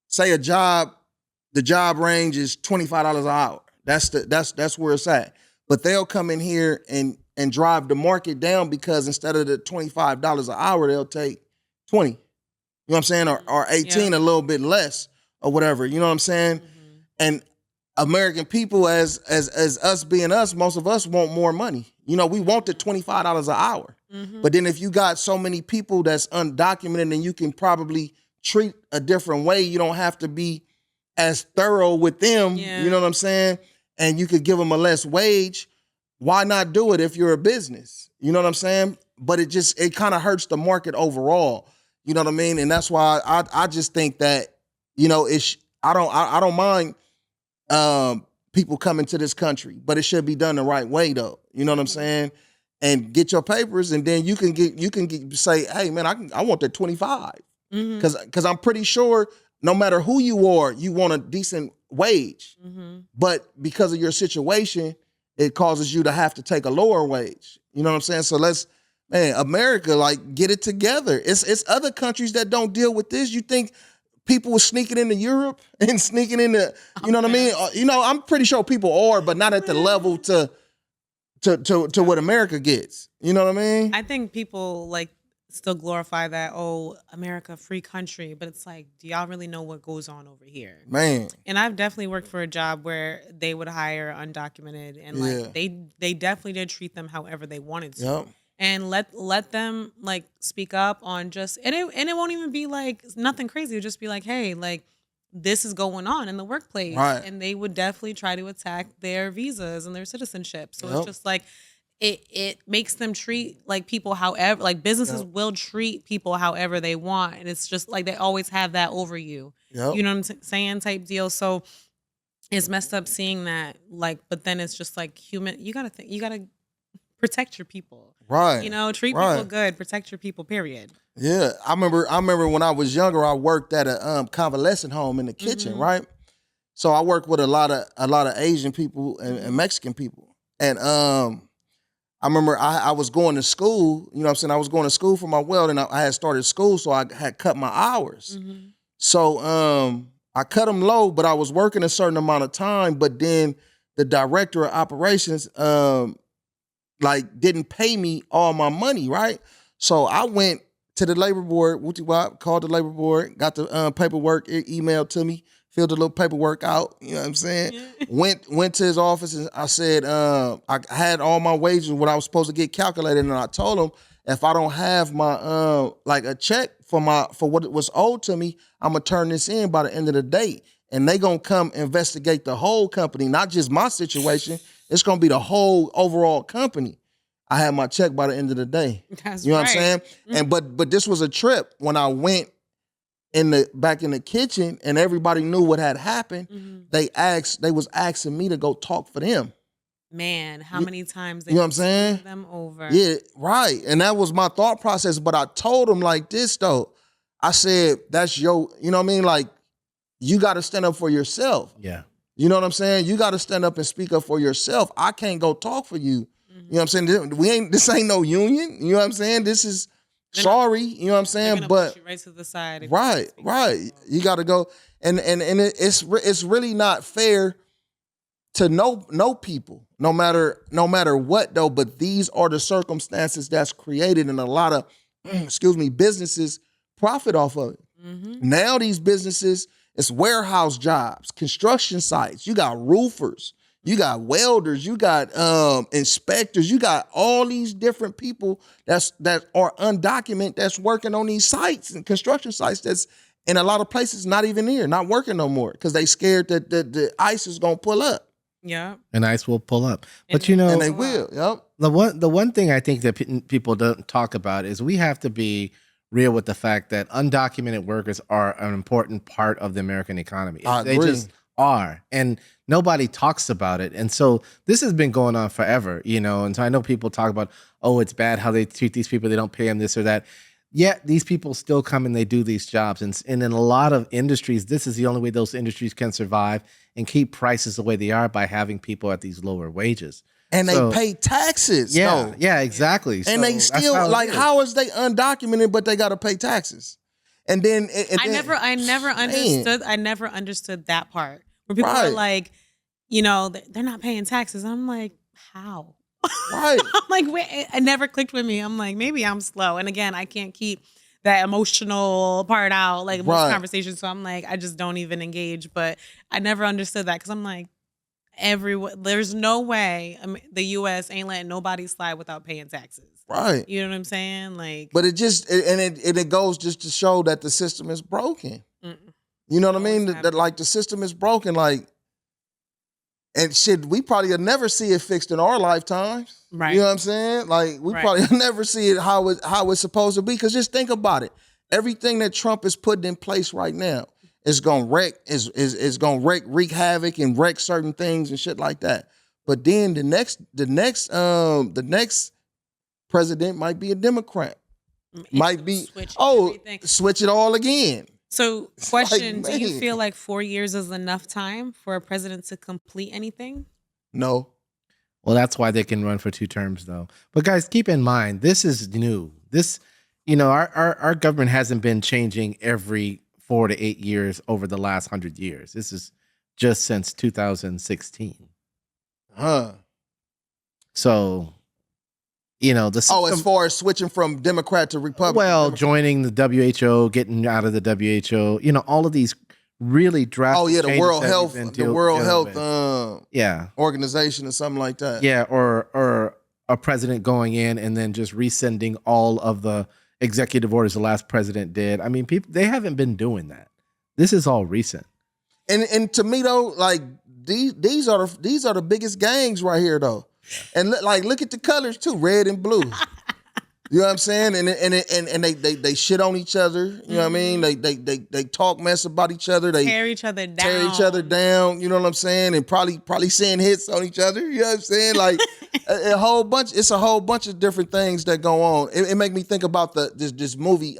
say the job range is $25 an hour. That's where it's at. But they'll come in here and drive the market down, because instead of the $25 an hour, they'll take 20. You know what I'm saying? Or 18, a little bit less or whatever. You know what I'm saying? And American people, as us being us, most of us want more money. We want the $25 an hour. But then if you got so many people that's undocumented, and you can probably treat a different way, you don't have to be as thorough with them. Yeah. You know what I'm saying? And you could give them a less wage. Why not do it if you're a business? You know what I'm saying? But it kind of hurts the market overall. You know what I mean? And that's why I just think that, I don't mind people coming to this country, but it should be done the right way, though. You know what I'm saying? And get your papers, and then you can say, hey man, I want that 25, because I'm pretty sure no matter who you are, you want a decent wage. But because of your situation it causes you to have to take a lower wage. You know what I'm saying? So America, like, get it together. It's other countries that don't deal with this. You think people were sneaking into Europe and sneaking into, you know what I mean? I'm pretty sure people are, but not at the level to what America gets. You know what I mean? I think people like still glorify that, America, free country, but it's like, do y'all really know what goes on over here? Man. And I've definitely worked for a job where they would hire undocumented, and like they definitely did treat them however they wanted to. Yep. And let them like speak up on just and it won't even be like nothing crazy. It'll just be like, hey, like this is going on in the workplace. Right. And they would definitely try to attack their visas and their citizenship. So Yep. it's just like it makes them treat like people however, like businesses will treat people however they want. And it's just like they always have that over you. Yep. You know what I'm saying? Type deal. So it's messed up seeing that, like, but then it's just like human, you gotta protect your people. Right. You know, treat people good, protect your people, period. Yeah. I remember when I was younger, I worked at a convalescent home in the kitchen, right? So I worked with a lot of Asian people and Mexican people. And I remember I was going to school, you know what I'm saying? I was going to school for my welding. I had started school, so I had cut my hours. So I cut them low, but I was working a certain amount of time. But then the director of operations didn't pay me all my money, right? So I went to the labor board, called the labor board, got the paperwork emailed to me, filled the little paperwork out, you know what I'm saying? Went to his office and I said, I had all my wages, what I was supposed to get calculated, and I told him if I don't have my a check for what was owed to me, I'm gonna turn this in by the end of the day. And they gonna come investigate the whole company, not just my situation. It's gonna be the whole overall company. I had my check by the end of the day. That's you know right. what I'm saying? And but this was a trip when I went back in the kitchen and everybody knew what had happened. They was asking me to go talk for them. Man, how many times they you know what I'm saying? Them over. Yeah, right. And that was my thought process. But I told them like this though. I said, that's you know what I mean? Like, you got to stand up for yourself. Yeah. You know what I'm saying? You got to stand up and speak up for yourself. I can't go talk for you. You know what I'm saying? This ain't no union. You know what I'm saying? This is sorry. You know what I'm saying? But push you right to the side. Right. You got to go. And it's really not fair to know people, no matter what though. But these are the circumstances that's created, and a lot of businesses profit off of it. Now these businesses, it's warehouse jobs, construction sites. You got roofers, you got welders, you got inspectors, you got all these different people that are undocumented that's working on these sites and construction sites that's in a lot of places not even here, not working no more because they scared that the ICE is gonna pull up. Yeah, and ICE will pull up, but and they will. Yep. The one thing I think that people don't talk about is we have to be real with the fact that undocumented workers are an important part of the American economy. They just are, and nobody talks about it. And so this has been going on forever, you know. And so I know people talk about, oh, it's bad how they treat these people. They don't pay them this or that. Yet these people still come and they do these jobs. And in a lot of industries, this is the only way those industries can survive and keep prices the way they are, by having people at these lower wages. And they pay taxes. Yeah, yeah, exactly. And they still how is they undocumented, but they got to pay taxes? And then I never understood that part where people are like, you know, they're not paying taxes. I'm like, how? Right. I'm like, wait, it never clicked with me. I'm like, maybe I'm slow. And again, I can't keep that emotional part out, like most conversations. So I'm like, I just don't even engage. But I never understood that because I'm like, there's no way the U.S. ain't letting nobody slide without paying taxes. Right. You know what I'm saying? Like, but it goes just to show that the system is broken. You know what I mean? That like the system is broken. Like, and shit, we probably will never see it fixed in our lifetimes. Right. You know what I'm saying? Like, we probably will never see it how it's supposed to be. Because just think about it. Everything that Trump is putting in place right now is gonna wreak havoc and wreck certain things and shit like that. But then the next president might be a Democrat. Might be switch it all again. So, question: do you feel like 4 years is enough time for a president to complete anything? No. Well, that's why they can run for 2 terms, though. But guys, keep in mind, this is new. This, our government hasn't been changing every 4 to 8 years over the last 100 years. This is just since 2016. Huh. So, the system, as far as switching from Democrat to Republican. well, joining the WHO, getting out of the WHO, all of these really drastic. Oh yeah, the changes World that Health, we've been the World dealing Health, with. organization or something like that. Yeah, or a president going in and then just rescinding all of the executive orders the last president did. I mean, people, they haven't been doing that. This is all recent. And to me though, like these are the biggest gangs right here though. And look at the colors too, red and blue. You know what I'm saying? And they shit on each other. You know what I mean? They talk mess about each other. They tear each other down. Tear each other down. You know what I'm saying? And probably send hits on each other. You know what I'm saying? Like a whole bunch. It's a whole bunch of different things that go on. It make me think about this movie,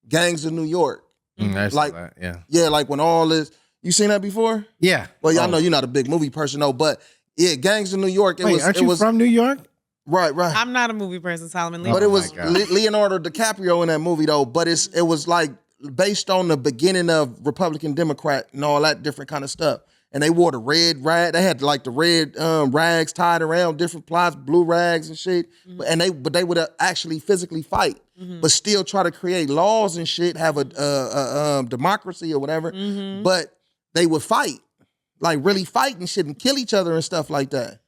Gangs of New York. I saw that, yeah, like when all this. You seen that before? Yeah. Well, I know you're not a big movie person, though. But yeah, Gangs of New York. Aren't you from New York? Right. I'm not a movie person, Solomon. But it was Leonardo DiCaprio in that movie though. But it was like based on the beginning of Republican Democrat and all that different kind of stuff. And they wore the red rag. They had like the red rags tied around different plots, blue rags and shit. Mm-hmm. But they would actually physically fight, but still try to create laws and shit. Have a democracy or whatever. Mm-hmm. But they would fight, like really fight and shit, and kill each other and stuff like that.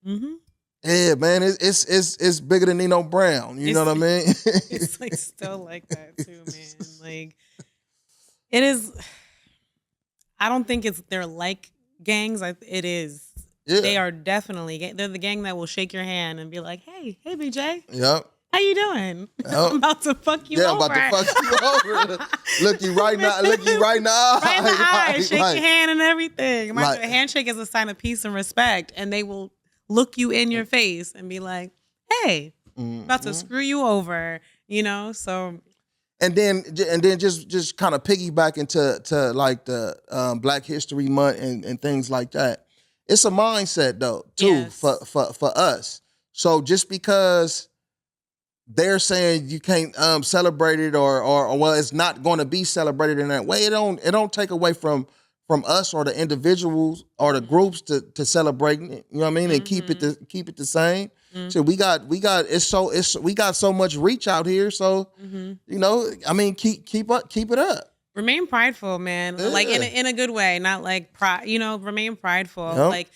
Mm-hmm. Yeah, man, it's bigger than Nino Brown. You know what I mean? It's like still like that too, man. Like it is. I don't think they're like gangs. It is. Yeah. They are definitely. They're the gang that will shake your hand and be like, "Hey, BJ. Yep. How you doing? I'm about to fuck you over. Yeah, I'm about to fuck you over. Look you right now. Right in the eye. Shake your hand and everything. A handshake is a sign of peace and respect, and they will look you in your face and be like, "Hey, about to screw you over," So, and then just kind of piggyback into like the Black History Month and things like that. It's a mindset though too for us. So just because they're saying you can't celebrate it or well, it's not going to be celebrated in that way. It don't take away from us or the individuals or the groups to celebrate it. You know what I mean? And keep it the same. Mm-hmm. So we got so much reach out here. So I mean, keep it up. Remain prideful, man. Yeah. Like in a good way, not like pride. Remain prideful. Yep.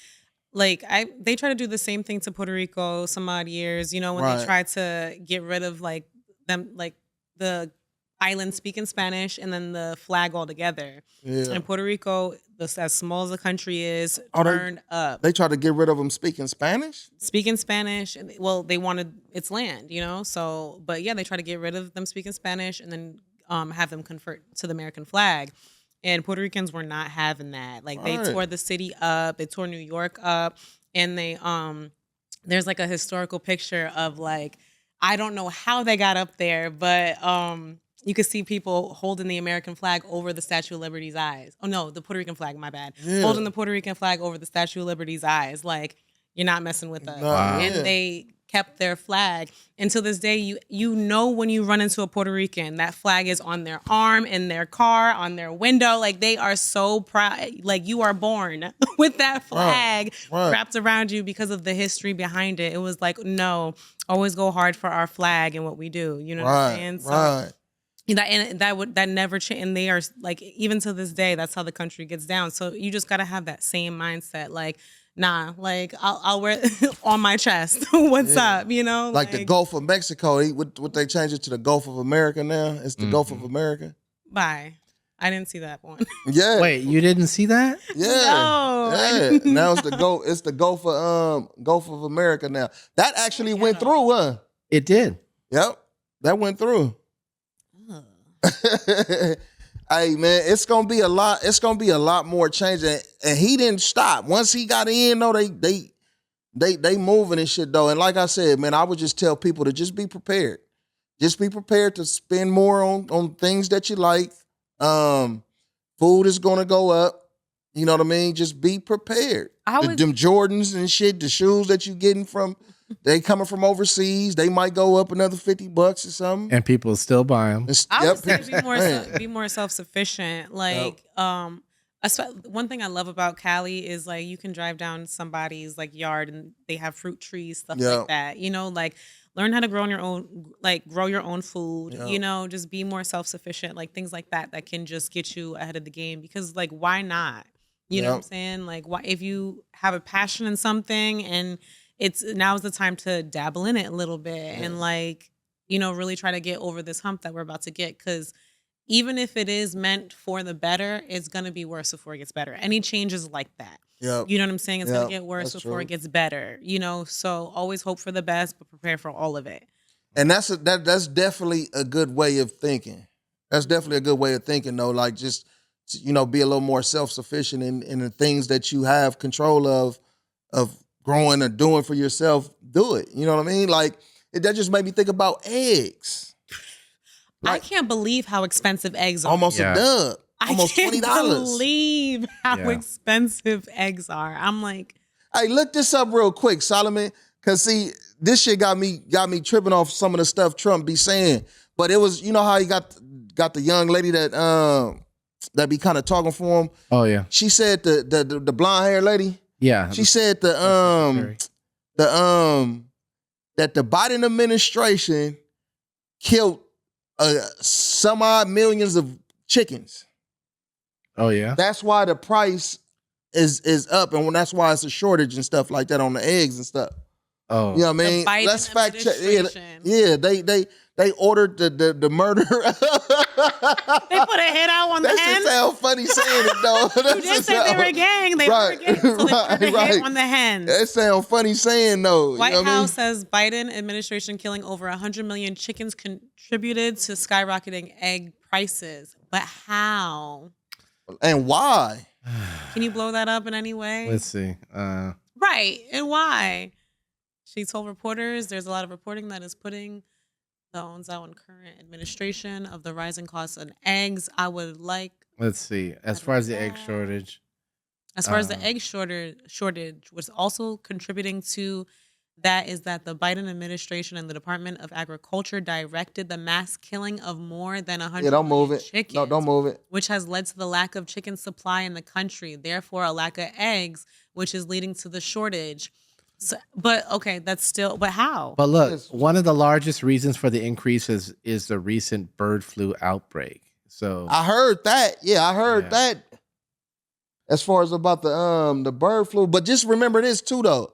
They try to do the same thing to Puerto Rico some odd years. When they try to get rid of like them, like the island speaking Spanish and then the flag altogether. Yeah. And Puerto Rico, as small as the country is, turned up. They tried to get rid of them speaking Spanish? Speaking Spanish. Well, they wanted its land, So, but yeah, they tried to get rid of them speaking Spanish and then have them convert to the American flag. And Puerto Ricans were not having that. Like they tore the city up, they tore New York up, and they there's like a historical picture of like, I don't know how they got up there, but you could see people holding the American flag over the Statue of Liberty's eyes. Oh no, the Puerto Rican flag, my bad. Yeah. Holding the Puerto Rican flag over the Statue of Liberty's eyes. Like, you're not messing with us. Wow. And they kept their flag. And to this day, you know when you run into a Puerto Rican, that flag is on their arm, in their car, on their window. Like, they are so proud. Like, you are born with that flag wrapped around you because of the history behind it. It was like, no, always go hard for our flag and what we do. You know what I'm saying? So, that never change. And they are like, even to this day, that's how the country gets down. So you just got to have that same mindset. Like, nah, like I'll wear it on my chest. What's up? Like the Gulf of Mexico. Would they change it to the Gulf of America now? It's the Gulf of America. Bye. I didn't see that one. Yeah. Wait, you didn't see that? Yeah. No. Yeah. Now it's the Gulf. It's the Gulf of America now. That actually went through, huh? It did. Yep. That went through. Hey man, it's gonna be a lot. It's gonna be a lot more change, and he didn't stop. Once he got in, though, they moving and shit though. And like I said, man, I would just tell people to just be prepared. Just be prepared to spend more on things that you like. Food is gonna go up. You know what I mean? Just be prepared. Them Jordans and shit, the shoes that you getting from, they coming from overseas. They might go up another $50 or something. And people still buy them. I would say be more self-sufficient. Like, one thing I love about Cali is like you can drive down somebody's like yard and they have fruit trees, stuff like that. You know, like learn how to grow your own food. You know, just be more self-sufficient. Like things like that can just get you ahead of the game. Because like, why not? You know what I'm saying? Like, why if you have a passion in something and now's the time to dabble in it a little bit and like, you know, really try to get over this hump that we're about to get. Because even if it is meant for the better, it's going to be worse before it gets better. Any change is like that. Yep. You know what I'm saying? It's going to get worse That's before true. it gets better. You know, so always hope for the best, but prepare for all of it. And that's definitely a good way of thinking. That's definitely a good way of thinking, though. Like just, you know, be a little more self-sufficient in the things that you have control of growing or doing for yourself. Do it. You know what I mean? Like that just made me think about eggs. Like, I can't believe how expensive eggs are. Almost a dub. Almost $20. I can't believe how expensive eggs are. I'm like, hey, look this up real quick, Solomon. Cause see, this shit got me tripping off some of the stuff Trump be saying. But it was, you know how he got the young lady that be kind of talking for him. Oh yeah. She said the blonde haired lady. Yeah. She said that the Biden administration killed some odd millions of chickens. Oh yeah. That's why the price is up, and that's why it's a shortage and stuff like that on the eggs and stuff. Oh, you know what I mean? Let's fact check. Yeah, they ordered the murder. They put a hit out on the hen. That just sound funny saying it though. You did say they were a gang. They were a gang, so they put a hit on the hens. That sound funny saying though. White House says Biden administration killing over 100 million chickens contributed to skyrocketing egg prices. But how? And why? Can you blow that up in any way? Let's see. Right, and why? She told reporters there's a lot of reporting that is putting the owns out on current administration of the rising costs on eggs. I would like. Let's see. As far as the egg shortage. As far as the egg shortage was also contributing to that is that the Biden administration and the Department of Agriculture directed the mass killing of more than 100 million chickens. No, don't move it. Which has led to the lack of chicken supply in the country. Therefore, a lack of eggs, which is leading to the shortage. So, but okay, that's still. But how? But look, one of the largest reasons for the increase is the recent bird flu outbreak. So I heard that. Yeah, I heard that. As far as about the bird flu, but just remember this too, though.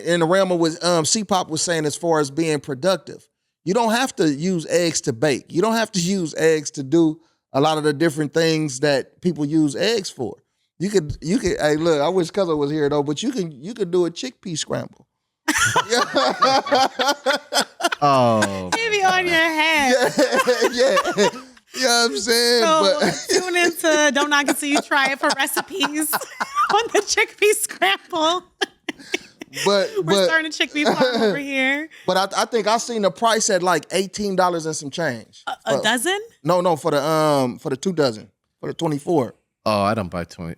In the realm of what C-Pop was saying, as far as being productive, you don't have to use eggs to bake. You don't have to use eggs to do a lot of the different things that people use eggs for. You could. Hey, look, I wish Cuzzo was here though, but you could do a chickpea scramble. Oh, maybe on your head. Yeah. You know what I'm saying? So but tune into Don't Knock It Till You Try It for recipes on the chickpea scramble. We're starting a chickpea farm over here. But I think I seen the price at like $18 and some change. A dozen? No, for the 2 dozen, for the 24. Oh, I don't buy 20.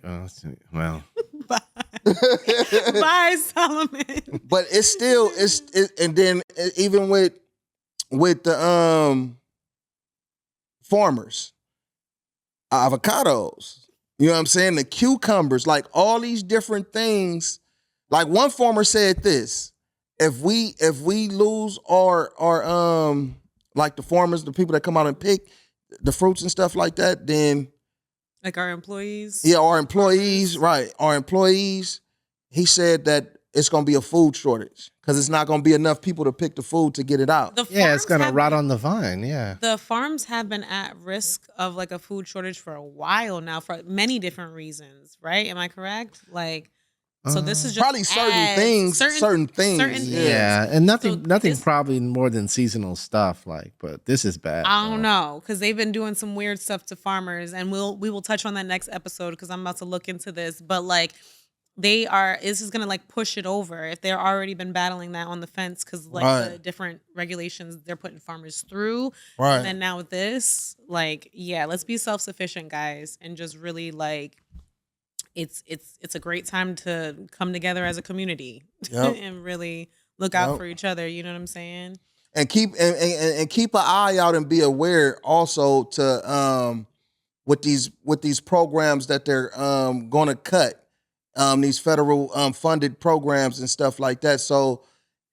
Well. Bye, Solomon. But it's still and then even with the farmers, avocados, you know what I'm saying? The cucumbers, like all these different things. Like one farmer said this: if we lose our like the farmers, the people that come out and pick the fruits and stuff like that, then like our employees? Yeah, our employees, right. Our employees, he said that it's going to be a food shortage because it's not going to be enough people to pick the food to get it out. It's going to rot on the vine, yeah. The farms have been at risk of like a food shortage for a while now for many different reasons, right? Am I correct? Like, so this is just probably certain things. Yeah, and nothing probably more than seasonal stuff. Like, but this is bad. I don't know because they've been doing some weird stuff to farmers, and we will touch on that next episode because I'm about to look into this. But like, this is gonna like push it over if they're already been battling that on the fence because like the different regulations they're putting farmers through. Right. And then now with this, like, yeah, let's be self-sufficient, guys, and just really like it's a great time to come together as a community Yep. and really look out Yep. for each other. You know what I'm saying? And keep keep an eye out and be aware also to with these programs that they're going to cut, these federal funded programs and stuff like that. So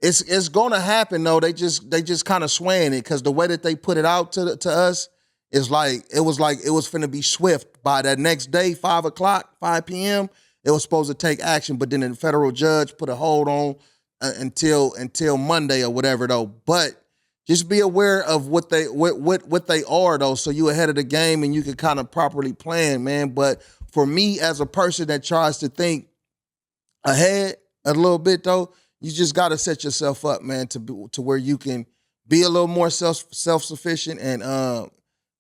it's going to happen though. They just kind of swaying it because the way that they put it out to us is like it was finna be swift. By that next day, 5 p.m. it was supposed to take action, but then the federal judge put a hold on until Monday or whatever though. But just be aware of what they are though, so you ahead of the game and you can kind of properly plan, man. But for me, as a person that tries to think ahead a little bit though, you just got to set yourself up, man, to where you can be a little more self-sufficient and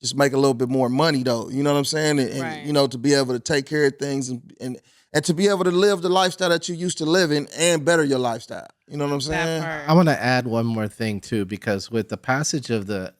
just make a little bit more money though. You know what I'm saying? And Right. you know, to be able to take care of things and to be able to live the lifestyle that you used to live in and better your lifestyle. You know what I'm saying? That part. I want to add one more thing too, because with the passage of the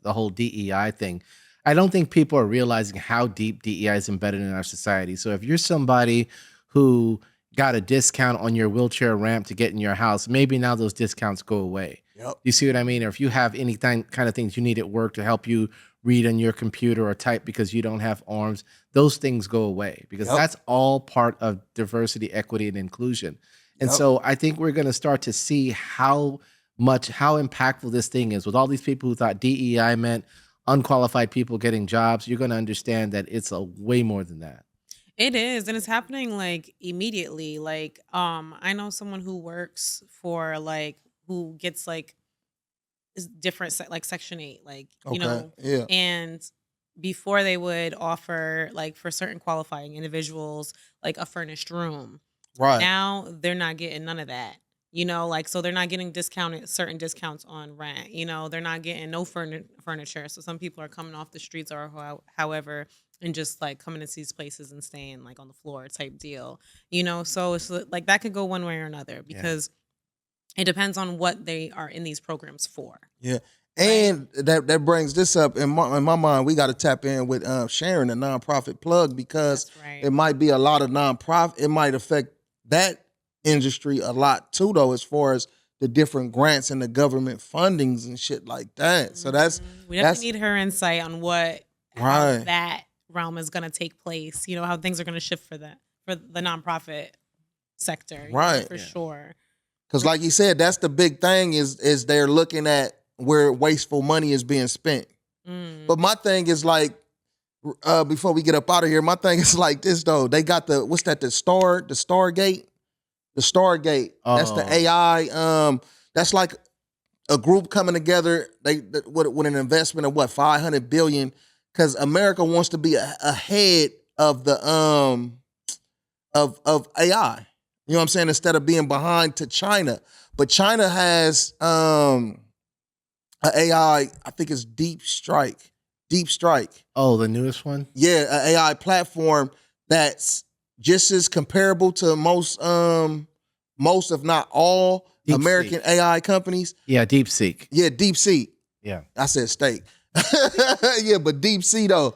whole DEI thing, I don't think people are realizing how deep DEI is embedded in our society. So if you're somebody who got a discount on your wheelchair ramp to get in your house, maybe now those discounts go away. Yep. You see what I mean? Or if you have any kind of things you need at work to help you read on your computer or type because you don't have arms, those things go away because Yep. that's all part of diversity, equity, and inclusion. And Yep. so I think we're going to start to see how impactful this thing is. With all these people who thought DEI meant unqualified people getting jobs, you're going to understand that it's a way more than that. It is, and it's happening like immediately. Like, I know someone who works for like who gets like is different like Section 8, like you know, Yeah. and before they would offer like for certain qualifying individuals like a furnished room. Right. Now they're not getting none of that. You know, like so they're not getting certain discounts on rent. You know, they're not getting no furniture. So some people are coming off the streets or however and just like coming into these places and staying like on the floor type deal. You know, so it's like that could go one way or another because it depends on what they are in these programs for. Yeah. And that brings this up in my mind. We got to tap in with Sharon, a nonprofit plug, because That's right. it might be a lot of nonprofit. It might affect that industry a lot too, though, as far as the different grants and the government fundings and shit like that. So that's we definitely need her insight on how Right. that realm is going to take place. You know, how things are going to shift for the nonprofit sector. You know, Right. for sure. because, like you said, that's the big thing is they're looking at where wasteful money is being spent. Mm. But my thing is like, before we get up out of here, my thing is like this though. They got the Stargate. The Stargate. That's the Oh. AI. That's like a group coming together. With an investment of what, $500 billion, because America wants to be ahead of the of AI. You know what I'm saying? Instead of being behind to China, but China has an AI. I think it's Deep Strike. Oh, the newest one? Yeah, an AI platform that's just as comparable to most, if not all, DeepSeek. American AI companies. Yeah, DeepSeek. Yeah, DeepSeek. Yeah. I said steak. Yeah, but DeepSeek though.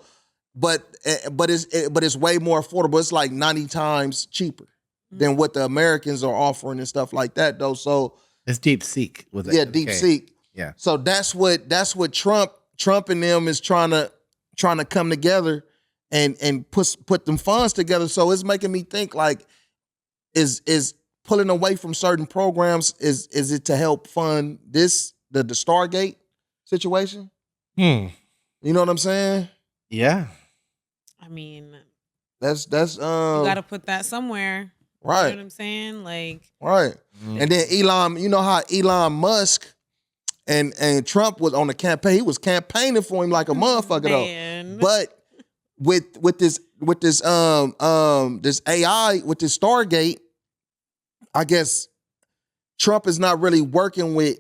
But it's way more affordable. It's like 90 times cheaper than what the Americans are offering and stuff like that though. So It's DeepSeek with it. yeah, Okay. DeepSeek. Yeah. So that's what Trump and them is trying to come together and put them funds together. So it's making me think like, is pulling away from certain programs, is it to help fund the Stargate situation? You know what I'm saying? Yeah. I mean, That's you got to put that somewhere. You know right. what I'm saying? Like, Right. And then Elon, you know how Elon Musk and Trump was on the campaign. He was campaigning for him like a motherfucker man. though. But with this this AI, with this Stargate, I guess Trump is not really working with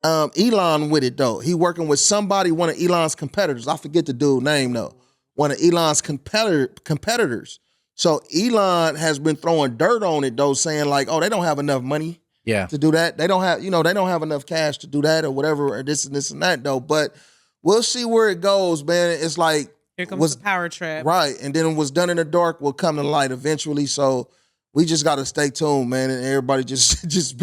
Elon with it though. He working with one of Elon's competitors. I forget the dude's name though. One of Elon's competitors. So Elon has been throwing dirt on it though, saying like, oh, they don't have enough money to do that. They don't have enough cash to do that or whatever, or this and that though. But we'll see where it goes, man. It's like Here comes was the power trip. right, and then what's done in the dark will come to light eventually. So we just got to stay tuned, man, and everybody just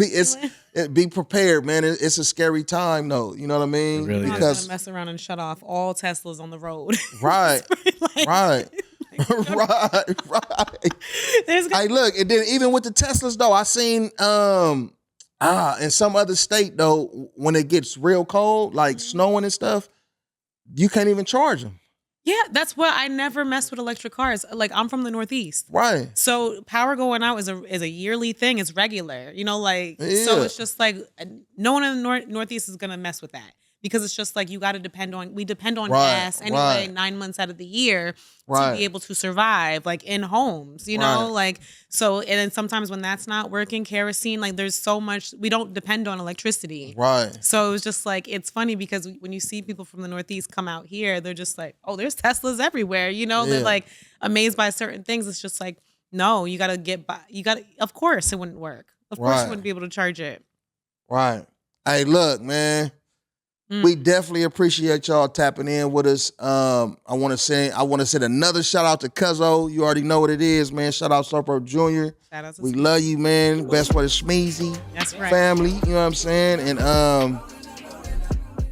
be prepared, man. It's a scary time, though. You know what I mean? It really is. Because gonna mess around and shut off all Teslas on the road. Right, Like, right. Right. Hey, look, and then even with the Teslas though, I seen in some other state though, when it gets real cold, like snowing and stuff, you can't even charge them. Yeah, that's why I never mess with electric cars. Like I'm from the Northeast. Right. So power going out is a yearly thing. It's regular. You know, like so Yeah. it's just like no one in the Northeast is gonna mess with that. Because it's just like we depend on Right, gas anyway, right. 9 months out of the year Right. to be able to survive, like in homes, you know, Right. like so. And then sometimes when that's not working, kerosene, like there's so much we don't depend on electricity. Right. So it was just like it's funny because when you see people from the Northeast come out here, they're just like, oh, there's Teslas everywhere, you know. Yeah. They're like amazed by certain things. It's just like, no, you got to get by. Of course, it wouldn't work. Of course, Right. you wouldn't be able to charge it. Right. Hey, look, man. We definitely appreciate y'all tapping in with us. I want to send another shout out to Cuzzo. You already know what it is, man. Shout out Serpo Jr. Shout out to We love you, man. Best way to Smeezy. That's right. Family, you know what I'm saying? And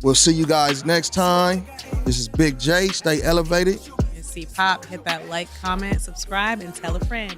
we'll see you guys next time. This is Big J. Stay elevated. And see Pop, hit that like, comment, subscribe, and tell a friend.